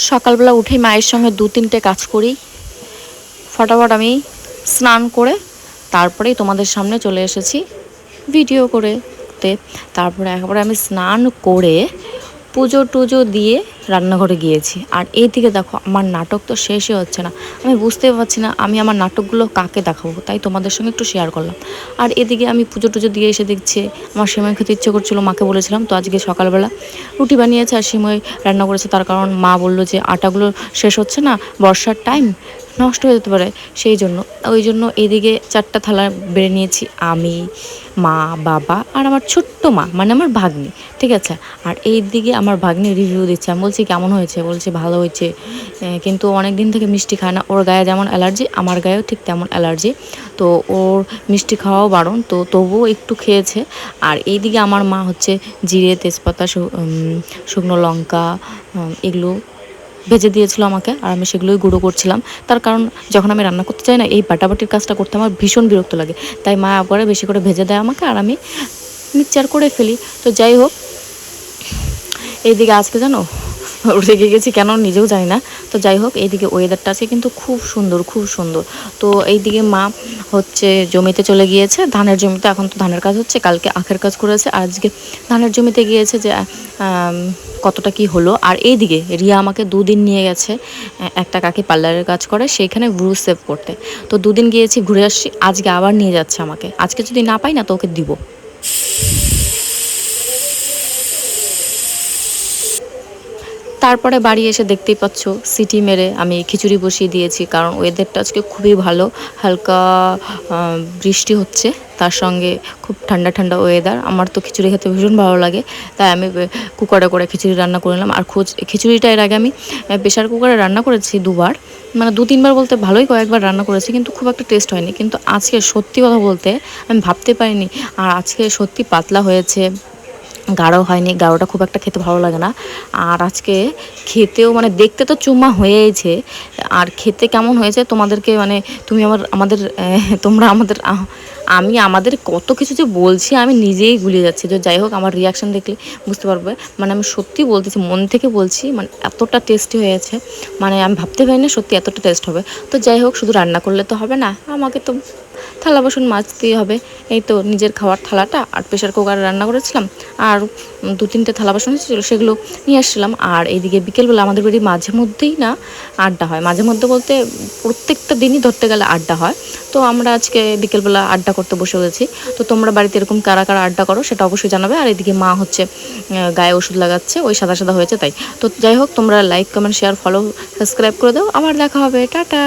সকালবেলা উঠেই মায়ের সঙ্গে 2-3টে কাজ করি, ফটাফট আমি স্নান করে তারপরেই তোমাদের সামনে চলে এসেছি ভিডিও করতে। তারপরে একবারে আমি স্নান করে পুজো টুজো দিয়ে রান্নাঘরে গিয়েছি। আর এইদিকে দেখো আমার নাটক তো শেষই হচ্ছে না, আমি বুঝতে পারছি না আমি আমার নাটকগুলো কাকে দেখাবো, তাই তোমাদের সঙ্গে একটু শেয়ার করলাম। আর এদিকে আমি পুজো টুজো দিয়ে এসে দেখছি আমার সিমই খেতে ইচ্ছে করছিলো, মাকে বলেছিলাম। তো আজকে সকালবেলা রুটি বানিয়েছে আর সিমই রান্না করেছে, তার কারণ মা বললো যে আটাগুলো শেষ হচ্ছে না, বর্ষার টাইম নষ্ট হয়ে যেতে পারে, সেই জন্য ওই জন্য এইদিকে 4টা থালা বেড়ে নিয়েছি আমি, মা, বাবা আর আমার ছোট্ট মা, মানে আমার ভাগ্নি, ঠিক আছে। আর এই দিকে আমার ভাগ্নি রিভিউ দিচ্ছে, আমি বলছি কেমন হয়েছে, বলছে ভালো হয়েছে, কিন্তু অনেক দিন থেকে মিষ্টি খায় না, ওর গায়ে যেমন অ্যালার্জি আমার গায়েও ঠিক তেমন অ্যালার্জি, তো ওর মিষ্টি খাওয়াও বারণ, তো তবুও একটু খেয়েছে। আর এই দিকে আমার মা হচ্ছে জিরে, তেজপাতা, শুকনো লঙ্কা এগুলো ভেজে দিয়েছিল আমাকে, আর আমি সেগুলোই গুঁড়ো করছিলাম। তার কারণ যখন আমি রান্না করতে চাই না, এই বাটাবাটির কাজটা করতে আমার ভীষণ বিরক্ত লাগে, তাই মা পরে বেশি করে ভেজে দেয় আমাকে আর আমি মিক্সচার করে ফেলি। তো যাই হোক, এইদিকে আজকে জানো রেগে গেছি কেন নিজেও জানি না। তো যাই হোক, এইদিকে ওয়েদারটা আছে কিন্তু খুব সুন্দর, খুব সুন্দর। তো এইদিকে মা হচ্ছে জমিতে চলে গিয়েছে, ধানের জমিতে, এখন তো ধানের কাজ হচ্ছে, কালকে আখের কাজ করেছে, আর আজকে ধানের জমিতে গিয়েছে যে কতটা কি হলো। আর এইদিকে রিয়া আমাকে 2 দিন নিয়ে গেছে, একটা কাকি পার্লারের কাজ করে সেইখানে ব্রু সেভ করতে। তো 2 দিন গিয়েছি, ঘুরে আসছি, আজকে আবার নিয়ে যাচ্ছে আমাকে, আজকে যদি না পাই না তো ওকে দিব। তারপরে বাড়ি এসে দেখতেই পাচ্ছ সিটি মেরে আমি খিচুড়ি বসিয়ে দিয়েছি, কারণ ওয়েদারটা আজকে খুবই ভালো, হালকা বৃষ্টি হচ্ছে, তার সঙ্গে খুব ঠান্ডা ঠান্ডা ওয়েদার। আমার তো খিচুড়ি খেতে ভীষণ ভালো লাগে, তাই আমি কুকারে করে খিচুড়ি রান্না করে নিলাম। আর খিচুড়িটা এর আগে আমি প্রেশার কুকারে রান্না করেছি 2বার, মানে 2-3বার বলতে ভালোই কয়েকবার রান্না করেছি, কিন্তু খুব একটা টেস্ট হয়নি। কিন্তু আজকে সত্যি কথা বলতে আমি ভাবতে পারিনি, আর আজকে সত্যি পাতলা হয়েছে, গাঢ় হয়নি, গাঢ়টা খুব একটা খেতে ভালো লাগে না। আর আজকে খেতেও মানে দেখতে তো চুমা হয়েইছে, আর খেতে কেমন হয়েছে তোমাদেরকে মানে তুমি তোমরা আমি আমাদের কত কিছু যে বলছি আমি নিজেই গুলিয়ে যাচ্ছি। তো যাই হোক, আমার রিয়াকশান দেখলে বুঝতে পারবে, মানে আমি সত্যি বলতেছি, মন থেকে বলছি, মানে এতটা টেস্টি হয়েছে, মানে আমি ভাবতে পারি না সত্যি এতটা টেস্ট হবে। তো যাই হোক, শুধু রান্না করলে তো হবে না, আমাকে তো থালা বাসন মাজতেই হবে। এই তো নিজের খাওয়ার থালাটা আর প্রেশার কুকারে রান্না করেছিলাম, আর 2-3টে থালা বাসন ছিল সেগুলো নিয়ে আসছিলাম। আর এইদিকে বিকেলবেলা আমাদের বাড়ি মাঝে মধ্যেই না আড্ডা হয়, মাঝে মধ্যে বলতে প্রত্যেকটা দিনই ধরতে গেলে আড্ডা হয়। তো আমরা আজকে বিকেলবেলা আড্ডা করতে বসে গেছি। তো তোমরা বাড়িতে এরকম কারা কারা আড্ডা করো সেটা অবশ্যই জানাবে। আর এদিকে মা হচ্ছে গায়ে ওষুধ লাগাচ্ছে, ওই সাদা সাদা হয়েছে তাই। তো যাই হোক, তোমরা like, comment, share, follow, subscribe করে দাও। আবার দেখা হবে, টাটা।